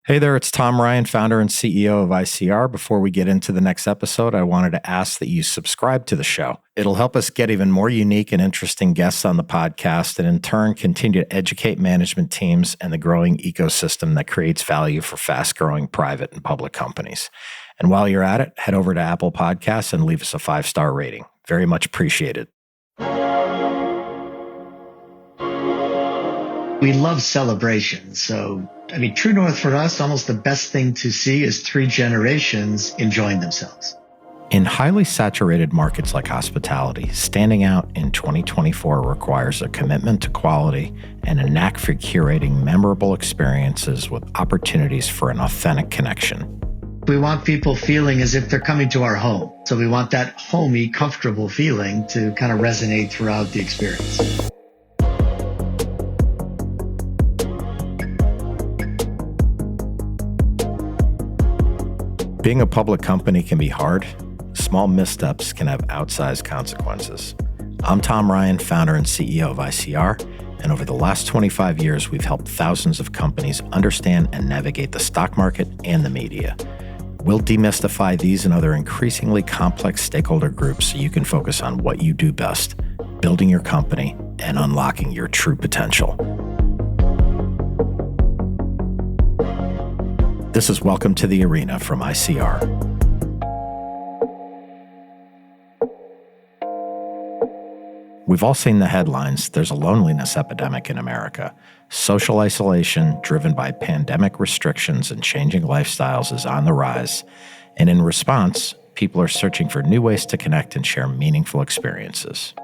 Hey there, it's Tom Ryan, founder and CEO of ICR. Before we get into the next episode, I wanted to ask that you subscribe to the show. It'll help us get even more unique and interesting guests on the podcast and in turn continue to educate management teams and the growing ecosystem that creates value for fast-growing private and public companies. And while you're at it, head over to Apple Podcasts and leave us a 5-star rating. Very much appreciated. We love celebrations. So, true north for us, almost the best thing to see is 3 generations enjoying themselves. In highly saturated markets like hospitality, standing out in 2024 requires a commitment to quality and a knack for curating memorable experiences with opportunities for an authentic connection. We want people feeling as if they're coming to our home. So we want that homey, comfortable feeling to kind of resonate throughout the experience. Being a public company can be hard. Small missteps can have outsized consequences. I'm Tom Ryan, founder and CEO of ICR, and over the last 25 years, we've helped thousands of companies understand and navigate the stock market and the media. We'll demystify these and other increasingly complex stakeholder groups so you can focus on what you do best, building your company and unlocking your true potential. This is Welcome to the Arena from ICR. We've all seen the headlines. There's a loneliness epidemic in America. Social isolation driven by pandemic restrictions and changing lifestyles is on the rise. And in response, people are searching for new ways to connect and share meaningful experiences.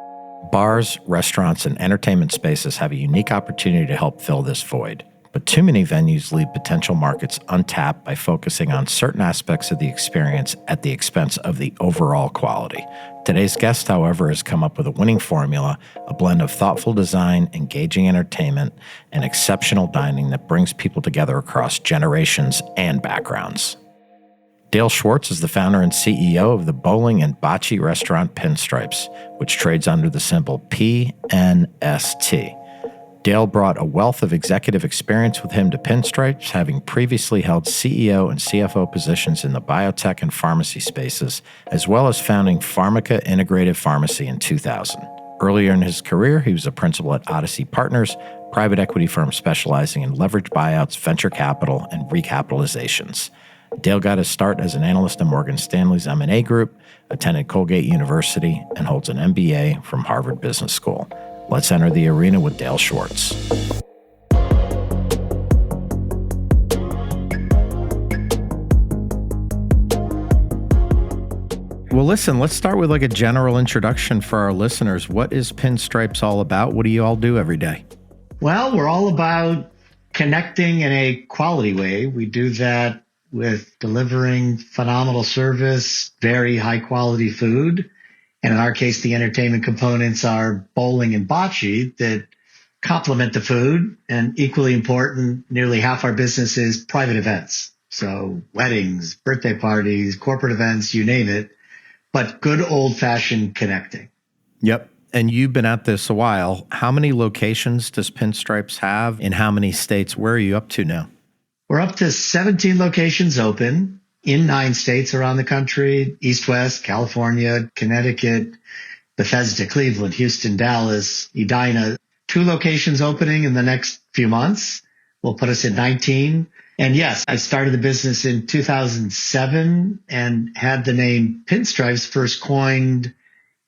Bars, restaurants, and entertainment spaces have a unique opportunity to help fill this void. But too many venues leave potential markets untapped by focusing on certain aspects of the experience at the expense of the overall quality. Today's guest, however, has come up with a winning formula, a blend of thoughtful design, engaging entertainment, and exceptional dining that brings people together across generations and backgrounds. Dale Schwartz is the founder and CEO of the bowling and bocce restaurant Pinstripes, which trades under the symbol PNST. Dale brought a wealth of executive experience with him to Pinstripes, having previously held CEO and CFO positions in the biotech and pharmacy spaces, as well as founding Pharmaca Integrative Pharmacy in 2000. Earlier in his career, he was a principal at Odyssey Partners, private equity firm specializing in leveraged buyouts, venture capital, and recapitalizations. Dale got his start as an analyst in Morgan Stanley's M&A group, attended Colgate University, and holds an MBA from Harvard Business School. Let's enter the arena with Dale Schwartz. Well, listen, let's start with a general introduction for our listeners. What is Pinstripes all about? What do you all do every day? Well, we're all about connecting in a quality way. We do that with delivering phenomenal service, very high quality food. And in our case, the entertainment components are bowling and bocce that complement the food. And equally important, nearly half our business is private events. So weddings, birthday parties, corporate events, you name it, but good old-fashioned connecting. Yep. And you've been at this a while. How many locations does Pinstripes have? In how many states? Where are you up to now? We're up to 17 locations open in 9 states around the country: East, West, California, Connecticut, Bethesda, Cleveland, Houston, Dallas, Edina. 2 locations opening in the next few months will put us at 19. And yes, I started the business in 2007 and had the name Pinstripes first coined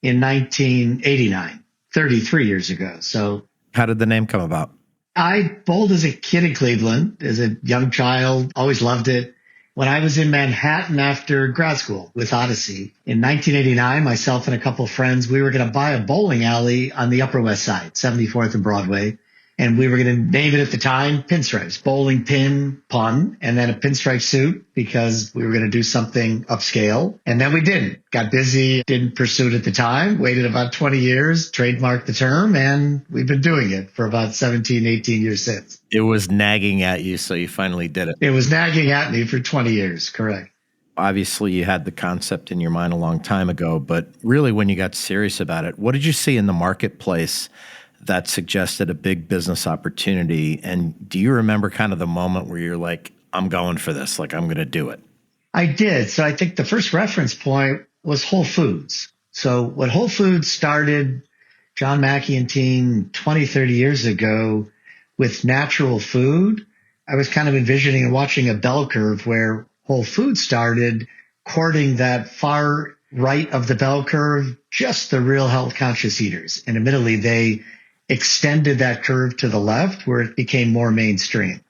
in 1989, 33 years ago. So how did the name come about? I bowled as a kid in Cleveland, as a young child, always loved it. When I was in Manhattan after grad school with Odyssey in 1989, myself and a couple of friends, we were going to buy a bowling alley on the Upper West Side, 74th and Broadway. And we were going to name it at the time Pinstripes, bowling pin, pun, and then a pinstripe suit because we were going to do something upscale. And then we didn't. Got busy, didn't pursue it at the time, waited about 20 years, trademarked the term, and we've been doing it for about 17, 18 years since. It was nagging at you, so you finally did it. It was nagging at me for 20 years, correct. Obviously, you had the concept in your mind a long time ago, but really when you got serious about it, what did you see in the marketplace that suggested a big business opportunity? And do you remember kind of the moment where you're like, I'm going for this, like I'm going to do it? I did. So I think the first reference point was Whole Foods. So when Whole Foods started, John Mackey and team 20, 30 years ago with natural food, I was kind of envisioning and watching a bell curve where Whole Foods started courting that far right of the bell curve, just the real health conscious eaters. And admittedly, they extended that curve to the left where it became more mainstream.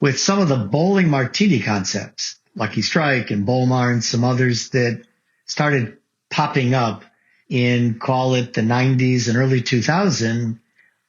With some of the bowling martini concepts, Lucky Strike and Bowlmar and some others that started popping up in, call it the 90s and early 2000,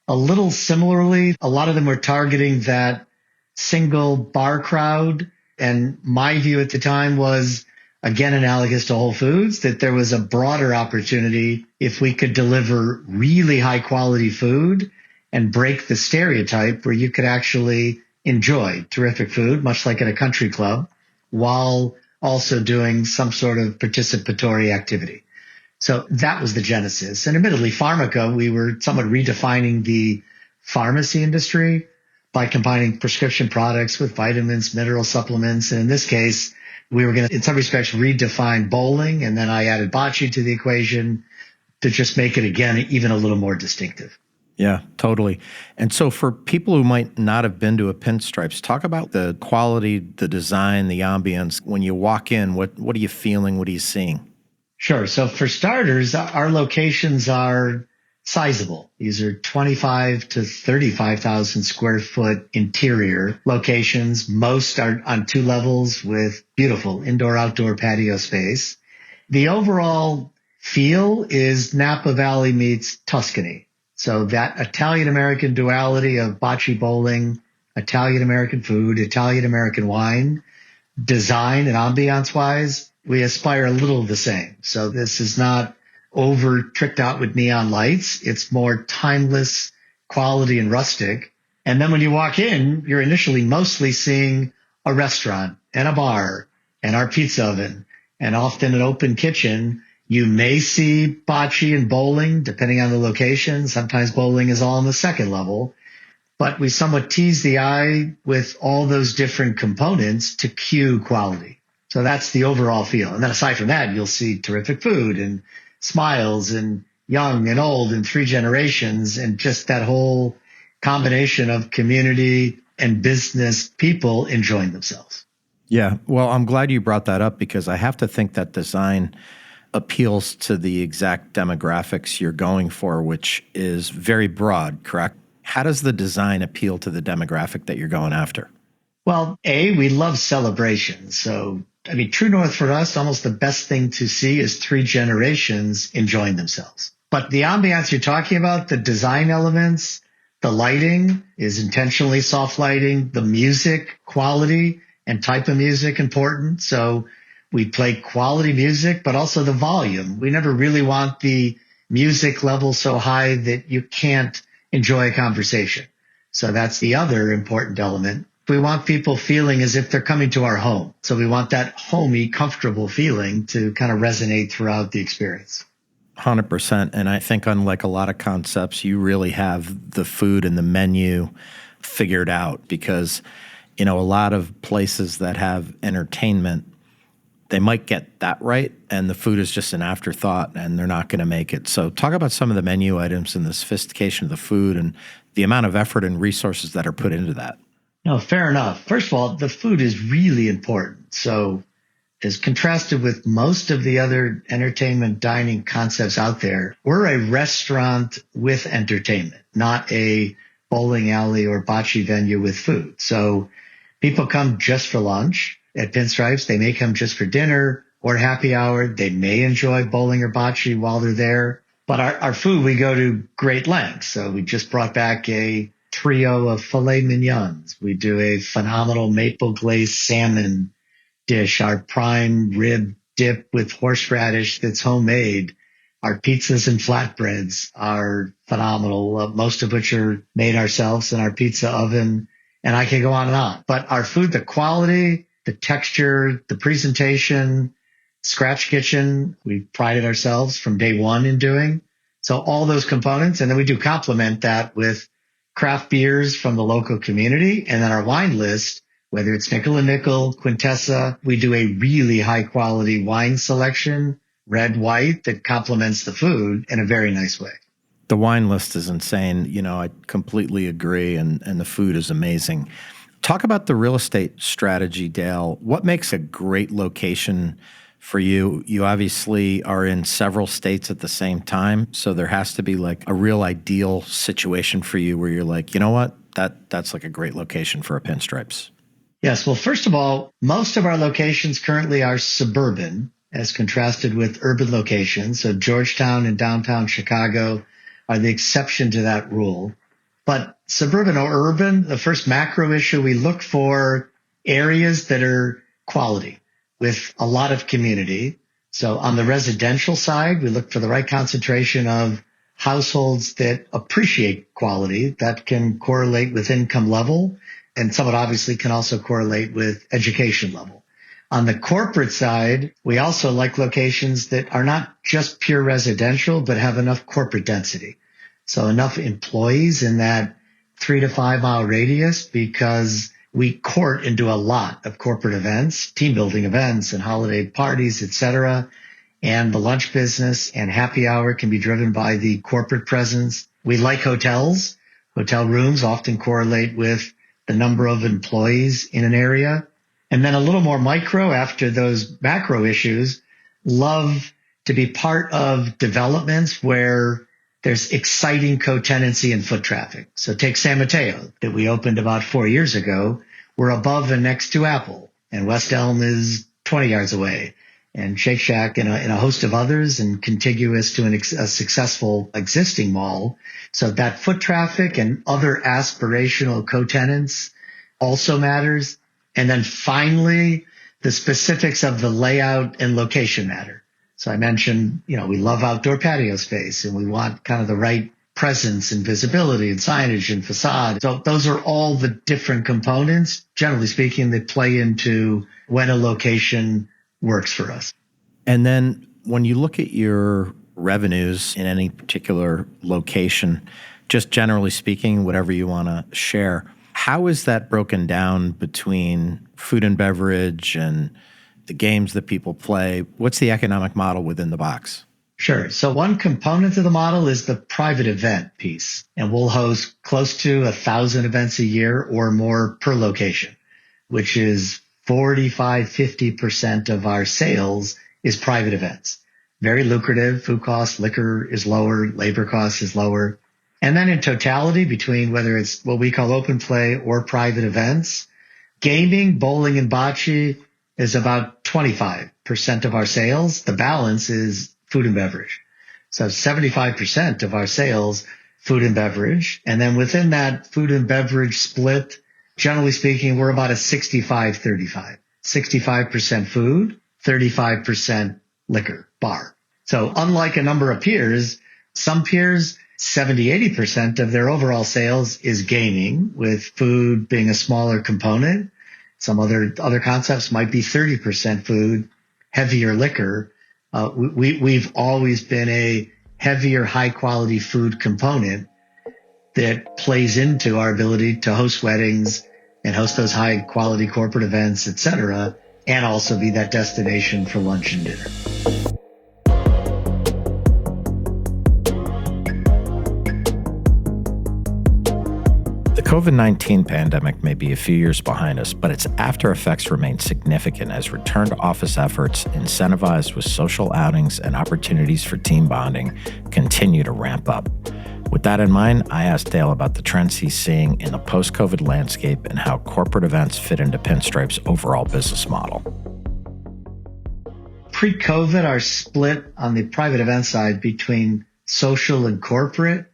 a little similarly, a lot of them were targeting that single bar crowd. And my view at the time was, again, analogous to Whole Foods, that there was a broader opportunity if we could deliver really high quality food and break the stereotype where you could actually enjoy terrific food, much like at a country club, while also doing some sort of participatory activity. So that was the genesis. And admittedly, Pharmaca, we were somewhat redefining the pharmacy industry by combining prescription products with vitamins, mineral supplements. And in this case, we were going to, in some respects, redefine bowling. And then I added bocce to the equation to just make it, again, even a little more distinctive. Yeah, totally. And so for people who might not have been to a Pinstripes, talk about the quality, the design, the ambience. When you walk in, what are you feeling? What are you seeing? Sure. So for starters, our locations are sizable. These are 25 to 35,000 square foot interior locations. Most are on 2 levels with beautiful indoor-outdoor patio space. The overall feel is Napa Valley meets Tuscany. So that Italian-American duality of bocce bowling, Italian-American food, Italian-American wine, design and ambiance wise, we aspire a little the same. So this is not over tricked out with neon lights. It's more timeless quality and rustic. And then when you walk in, you're initially mostly seeing a restaurant and a bar and our pizza oven and often an open kitchen. You may see bocce and bowling, depending on the location. Sometimes bowling is all on the second level, but we somewhat tease the eye with all those different components to cue quality. So that's the overall feel. And then aside from that, you'll see terrific food and smiles and young and old and 3 generations and just that whole combination of community and business people enjoying themselves. Yeah, well, I'm glad you brought that up because I have to think that design appeals to the exact demographics you're going for, which is very broad, correct? How does the design appeal to the demographic that you're going after? Well, we love celebrations. So, true north for us, almost the best thing to see is 3 generations enjoying themselves. But the ambiance you're talking about, the design elements, the lighting is intentionally soft lighting, the music quality and type of music important. So we play quality music, but also the volume. We never really want the music level so high that you can't enjoy a conversation. So that's the other important element. We want people feeling as if they're coming to our home. So we want that homey, comfortable feeling to kind of resonate throughout the experience. 100%. And I think unlike a lot of concepts, you really have the food and the menu figured out because, a lot of places that have entertainment, they might get that right, and the food is just an afterthought, and they're not going to make it. So talk about some of the menu items and the sophistication of the food and the amount of effort and resources that are put into that. No, fair enough. First of all, the food is really important. So as contrasted with most of the other entertainment dining concepts out there, we're a restaurant with entertainment, not a bowling alley or bocce venue with food. So people come just for lunch at Pinstripes. They may come just for dinner or happy hour. They may enjoy bowling or bocce while they're there. But our food, we go to great lengths. So we just brought back a trio of filet mignons. We do a phenomenal maple glazed salmon dish, our prime rib dip with horseradish that's homemade. Our pizzas and flatbreads are phenomenal, most of which are made ourselves in our pizza oven. And I can go on and on. But our food, the quality, the texture, the presentation, scratch kitchen, we prided ourselves from day one in doing. So all those components. And then we do complement that with craft beers from the local community. And then our wine list, whether it's nickel and nickel, Quintessa. We do a really high quality wine selection, red, white, that complements the food in a very nice way. The wine list is insane. I completely agree, and the food is amazing. Talk about the real estate strategy, Dale. What makes a great location for you? You obviously are in several states at the same time, so there has to be like a real ideal situation for you where you're like, you know what, that's like a great location for a Pinstripes. Yes. Well, first of all, most of our locations currently are suburban as contrasted with urban locations. So Georgetown and downtown Chicago are the exception to that rule. But suburban or urban, the first macro issue, we look for areas that are quality with a lot of community. So on the residential side, we look for the right concentration of households that appreciate quality, that can correlate with income level, and somewhat obviously can also correlate with education level. On the corporate side, we also like locations that are not just pure residential, but have enough corporate density. So enough employees in that 3 to 5 mile radius, because we court and do a lot of corporate events, team building events and holiday parties, et cetera. And the lunch business and happy hour can be driven by the corporate presence. We like hotels. Hotel rooms often correlate with the number of employees in an area. And then a little more micro after those macro issues, love to be part of developments where there's exciting co-tenancy and foot traffic. So take San Mateo that we opened about 4 years ago. We're above and next to Apple, and West Elm is 20 yards away, and Shake Shack and a host of others, and contiguous to a successful existing mall. So that foot traffic and other aspirational co-tenants also matters. And then finally, the specifics of the layout and location matter. So I mentioned, we love outdoor patio space, and we want kind of the right presence and visibility and signage and facade. So those are all the different components, generally speaking, that play into when a location works for us. And then when you look at your revenues in any particular location, just generally speaking, whatever you want to share, how is that broken down between food and beverage and the games that people play? What's the economic model within the box? Sure. So one component of the model is the private event piece, and we'll host close to 1,000 events a year or more per location, which is 45-50% of our sales is private events. Very lucrative. Food costs, liquor is lower, labor costs is lower. And then in totality, between whether it's what we call open play or private events, gaming, bowling, and bocce is about 25% of our sales. The balance is food and beverage. So 75% of our sales, food and beverage. And then within that food and beverage split, generally speaking, we're about a 65-35. 65% food, 35% liquor, bar. So unlike a number of peers, some peers, 70-80% of their overall sales is gaming, with food being a smaller component. Some other concepts might be 30% food, heavier liquor. We've always been a heavier, high quality food component that plays into our ability to host weddings and host those high quality corporate events, et cetera, and also be that destination for lunch and dinner. The COVID-19 pandemic may be a few years behind us, but its after effects remain significant as return to office efforts, incentivized with social outings and opportunities for team bonding, continue to ramp up. With that in mind, I asked Dale about the trends he's seeing in the post-COVID landscape and how corporate events fit into Pinstripes' overall business model. Pre-COVID, our split on the private event side between social and corporate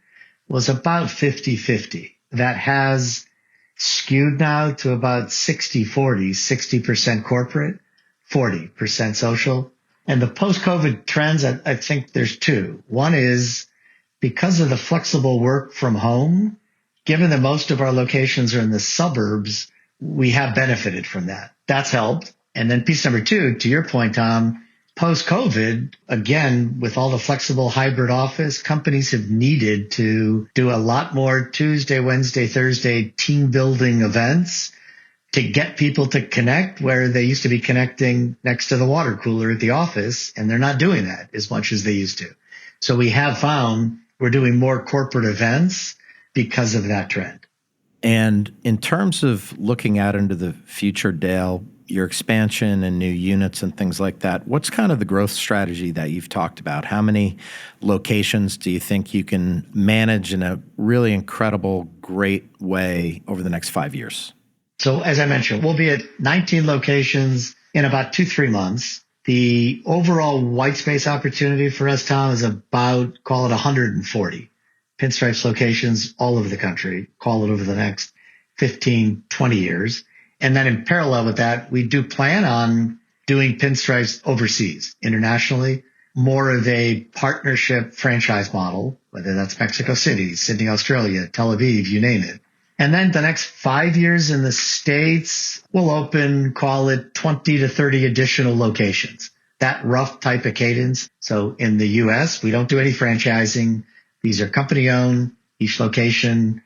was about 50-50. That has skewed now to about 60-40, 60% corporate, 40% social. And the post-COVID trends, I think there's two. One is because of the flexible work from home, given that most of our locations are in the suburbs, we have benefited from that. That's helped. And then piece number two, to your point, Tom, post-COVID, again, with all the flexible hybrid office, companies have needed to do a lot more Tuesday, Wednesday, Thursday team building events to get people to connect where they used to be connecting next to the water cooler at the office, and they're not doing that as much as they used to. So we have found we're doing more corporate events because of that trend. And in terms of looking out into the future, Dale, your expansion and new units and things like that, what's kind of the growth strategy that you've talked about? How many locations do you think you can manage in a really incredible, great way over the next 5 years? So as I mentioned, we'll be at 19 locations in about 2-3 months. The overall white space opportunity for us, Tom, is about, call it 140 Pinstripes locations all over the country, call it over the next 15, 20 years. And then in parallel with that, we do plan on doing Pinstripes overseas, internationally, more of a partnership franchise model, whether that's Mexico City, Sydney, Australia, Tel Aviv, you name it. And then the next 5 years in the States, we'll open, call it 20 to 30 additional locations, that rough type of cadence. So in the US, we don't do any franchising. These are company owned, each location.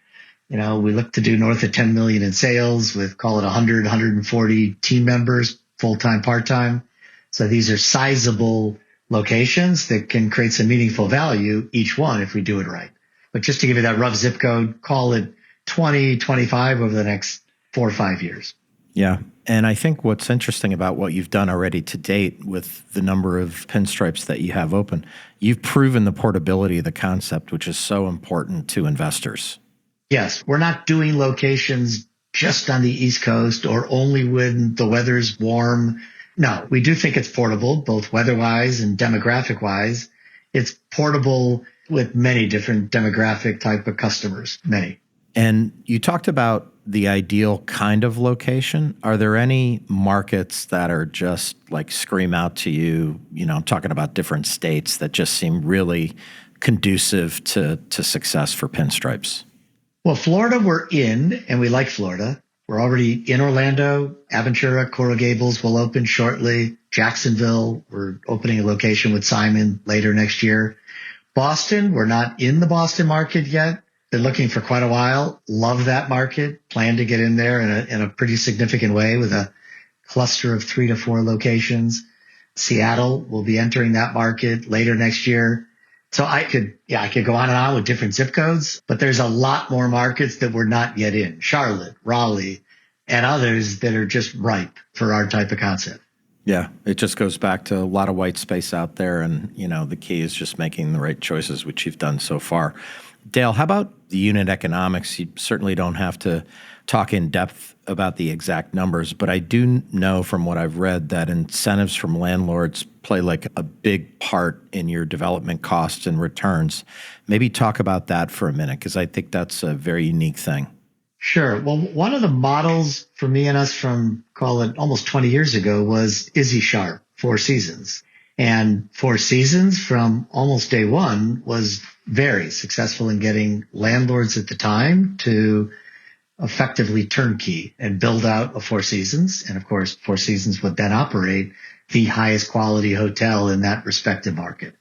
We look to do north of 10 million in sales with, call it 100, 140 team members, full-time, part-time. So these are sizable locations that can create some meaningful value, each one, if we do it right. But just to give you that rough zip code, call it 20, 25 over the next 4 or 5 years. Yeah. And I think what's interesting about what you've done already to date with the number of Pinstripes that you have open, you've proven the portability of the concept, which is so important to investors. Yes, we're not doing locations just on the East Coast or only when the weather's warm. No, we do think it's portable, both weather-wise and demographic-wise. It's portable with many different demographic type of customers, many. And you talked about the ideal kind of location. Are there any markets that are just like scream out to you? I'm talking about different states that just seem really conducive to success for Pinstripes. Well, Florida we're in, and we like Florida. We're already in Orlando. Aventura, Coral Gables will open shortly. Jacksonville, we're opening a location with Simon later next year. Boston, we're not in the Boston market yet. Been looking for quite a while. Love that market. Plan to get in there in a pretty significant way with a cluster of 3 to 4 locations. Seattle will be entering that market later next year. So I could go on and on with different zip codes, but there's a lot more markets that we're not yet in. Charlotte, Raleigh, and others that are just ripe for our type of concept. Yeah, it just goes back to a lot of white space out there. And, the key is just making the right choices, which you've done so far. Dale, how about the unit economics? You certainly don't have to talk in depth about the exact numbers, but I do know from what I've read that incentives from landlords play like a big part in your development costs and returns. Maybe talk about that for a minute, because I think that's a very unique thing. Sure. Well, one of the models for me and us from, call it almost 20 years ago, was Izzy Sharp, Four Seasons. And Four Seasons from almost day one was very successful in getting landlords at the time to effectively turnkey and build out a Four Seasons. And of course, Four Seasons would then operate the highest quality hotel in that respective market.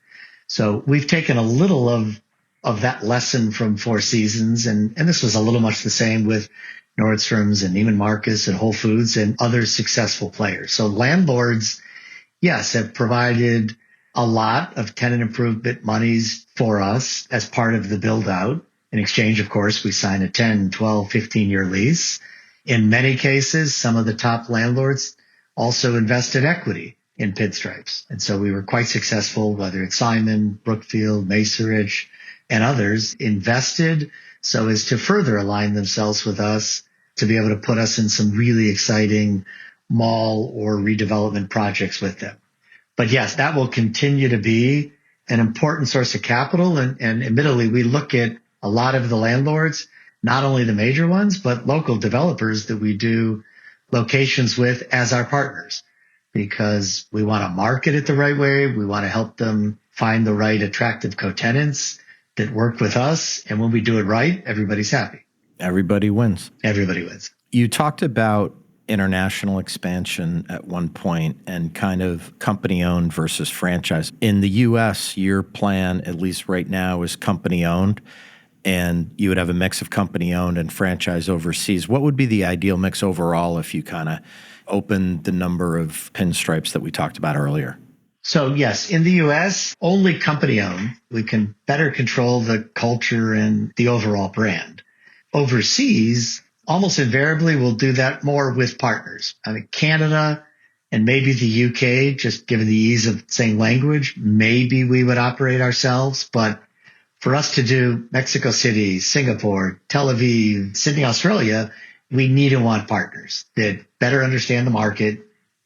So we've taken a little of that lesson from Four Seasons. And this was a little much the same with Nordstrom's and Neiman Marcus and Whole Foods and other successful players. So landlords, yes, have provided a lot of tenant improvement monies for us as part of the build out. In exchange, of course, we sign a 10, 12, 15-year lease. In many cases, some of the top landlords also invested equity in Pinstripes. And so we were quite successful, whether it's Simon, Brookfield, Macerich, and others invested so as to further align themselves with us to be able to put us in some really exciting mall or redevelopment projects with them. But yes, that will continue to be an important source of capital. And admittedly, we look at a lot of the landlords, not only the major ones, but local developers that we do locations with as our partners, because we want to market it the right way. We want to help them find the right attractive co-tenants that work with us. And when we do it right, everybody's happy. Everybody wins. Everybody wins. You talked about international expansion at one point and kind of company-owned versus franchise. In the U.S., your plan, at least right now, is company-owned. and you would have a mix of company owned and franchise overseas. What would be the ideal mix overall if you kind of opened the number of Pinstripes that we talked about earlier? So yes, in the US, only company owned. We can better control the culture and the overall brand. Overseas, almost invariably, we'll do that more with partners. I mean, Canada and maybe the UK, just given the ease of saying language, maybe we would operate ourselves. But for us to do Mexico City, Singapore, Tel Aviv, Sydney, Australia, we need and want partners that better understand the market,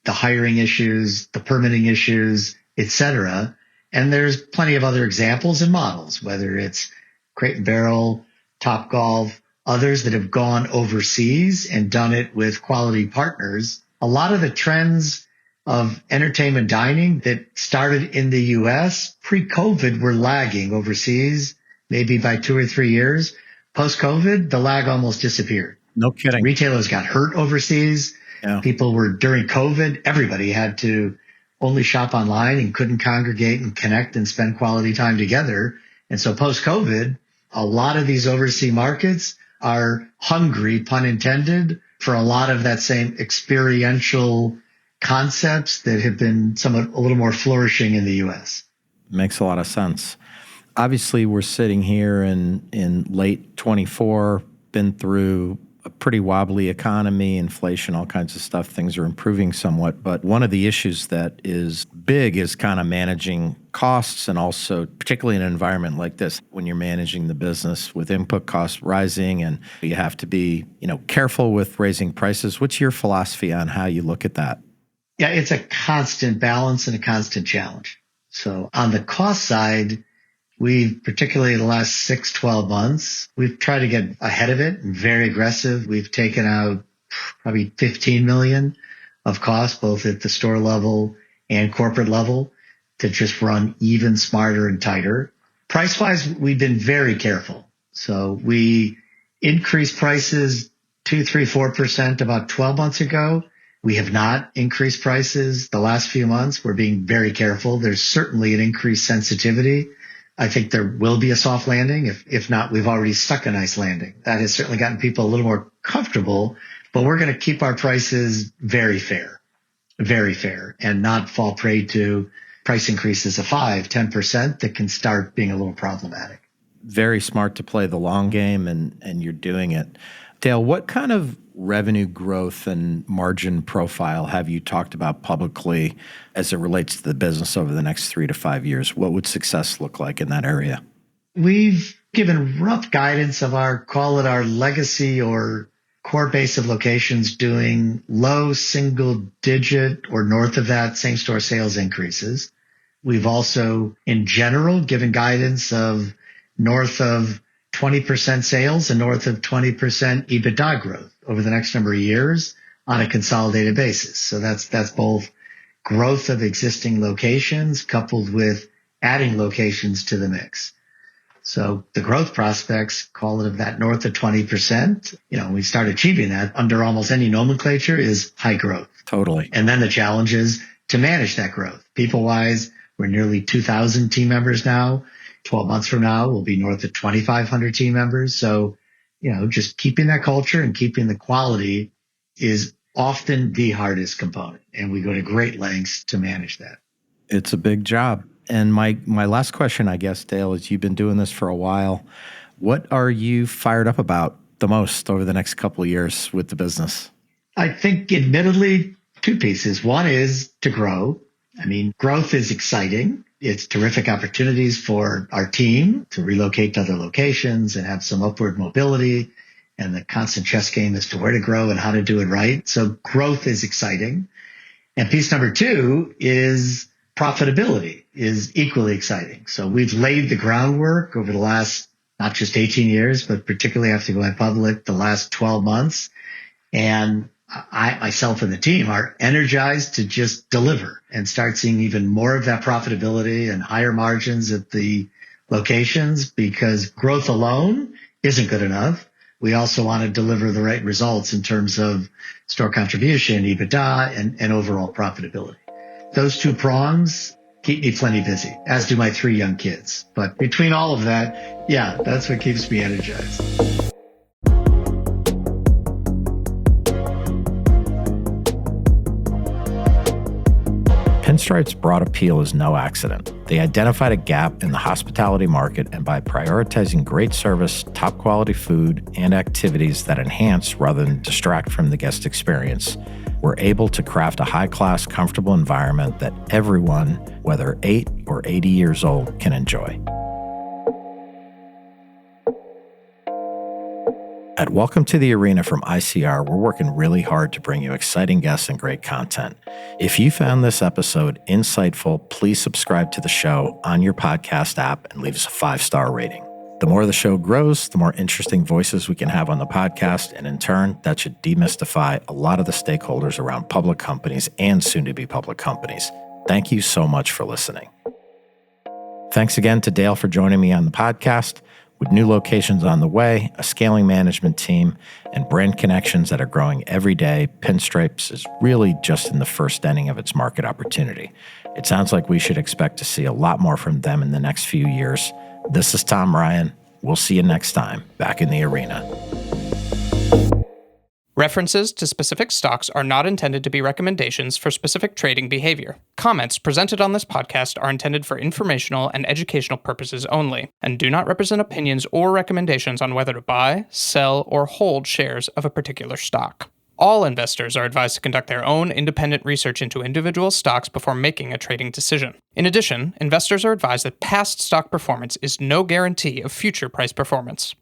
the hiring issues, the permitting issues, et cetera. And there's plenty of other examples and models, whether it's Crate and Barrel, Topgolf, others that have gone overseas and done it with quality partners. A lot of the trends of entertainment dining that started in the US pre-COVID were lagging overseas, maybe by 2 or 3 years. Post-COVID, the lag almost disappeared. No kidding. Retailers got hurt overseas. Yeah. People were, during COVID, everybody had to only shop online and couldn't congregate and connect and spend quality time together. And so post-COVID, a lot of these overseas markets are hungry, pun intended, for a lot of that same experiential concepts that have been somewhat a little more flourishing in the U.S. Makes a lot of sense. Obviously, we're sitting here in late 24, been through a pretty wobbly economy, inflation, all kinds of stuff. Things are improving somewhat. But one of the issues that is big is kind of managing costs, and also particularly in an environment like this, when you're managing the business with input costs rising and you have to be, careful with raising prices. What's your philosophy on how you look at that? Yeah, it's a constant balance and a constant challenge. So on the cost side, we've, particularly the last 6-12 months, we've tried to get ahead of it and very aggressive. We've taken out probably $15 million of costs, both at the store level and corporate level, to just run even smarter and tighter. Price-wise, we've been very careful. So we increased prices 2, 3, 4% about 12 months ago. We have not increased prices the last few months. We're being very careful. There's certainly an increased sensitivity. I think there will be a soft landing. If not, we've already stuck a nice landing. That has certainly gotten people a little more comfortable, but we're going to keep our prices very fair, and not fall prey to price increases of 5, 10% that can start being a little problematic. Very smart to play the long game, and you're doing it. Dale, what kind of revenue growth and margin profile have you talked about publicly as it relates to the business over the next 3 to 5 years? What would success look like in that area? We've given rough guidance of call it our legacy or core base of locations doing low single digit or north of that same store sales increases. We've also, in general, given guidance of north of 20% sales and north of 20% EBITDA growth over the next number of years on a consolidated basis. So that's both growth of existing locations coupled with adding locations to the mix. So the growth prospects, call it of that north of 20%, we start achieving that under almost any nomenclature is high growth. Totally. And then the challenge is to manage that growth. People-wise, we're nearly 2,000 team members now. 12 months from now, we'll be north of 2,500 team members. So, just keeping that culture and keeping the quality is often the hardest component. And we go to great lengths to manage that. It's a big job. And my last question, I guess, Dale, is you've been doing this for a while. What are you fired up about the most over the next couple of years with the business? I think, admittedly, 2 pieces. One is to grow. Growth is exciting. It's terrific opportunities for our team to relocate to other locations and have some upward mobility, and the constant chess game as to where to grow and how to do it right. So growth is exciting. And piece number 2 is profitability is equally exciting. So we've laid the groundwork over the last, not just 18 years, but particularly after going public, the last 12 months. And I, myself and the team are energized to just deliver and start seeing even more of that profitability and higher margins at the locations, because growth alone isn't good enough. We also want to deliver the right results in terms of store contribution, EBITDA, and overall profitability. Those 2 prongs keep me plenty busy, as do my 3 young kids. But between all of that, yeah, that's what keeps me energized. Pinstripes' broad appeal is no accident. They identified a gap in the hospitality market, and by prioritizing great service, top quality food, and activities that enhance rather than distract from the guest experience, we're able to craft a high-class, comfortable environment that everyone, whether 8 or 80 years old, can enjoy. At Welcome to the Arena from ICR, we're working really hard to bring you exciting guests and great content. If you found this episode insightful, please subscribe to the show on your podcast app and leave us a 5-star rating. The more the show grows, the more interesting voices we can have on the podcast, and in turn, that should demystify a lot of the stakeholders around public companies and soon-to-be public companies. Thank you so much for listening. Thanks again to Dale for joining me on the podcast. With new locations on the way, a scaling management team, and brand connections that are growing every day, Pinstripes is really just in the first inning of its market opportunity. It sounds like we should expect to see a lot more from them in the next few years. This is Tom Ryan. We'll see you next time back in the arena. References to specific stocks are not intended to be recommendations for specific trading behavior. Comments presented on this podcast are intended for informational and educational purposes only, and do not represent opinions or recommendations on whether to buy, sell, or hold shares of a particular stock. All investors are advised to conduct their own independent research into individual stocks before making a trading decision. In addition, investors are advised that past stock performance is no guarantee of future price performance.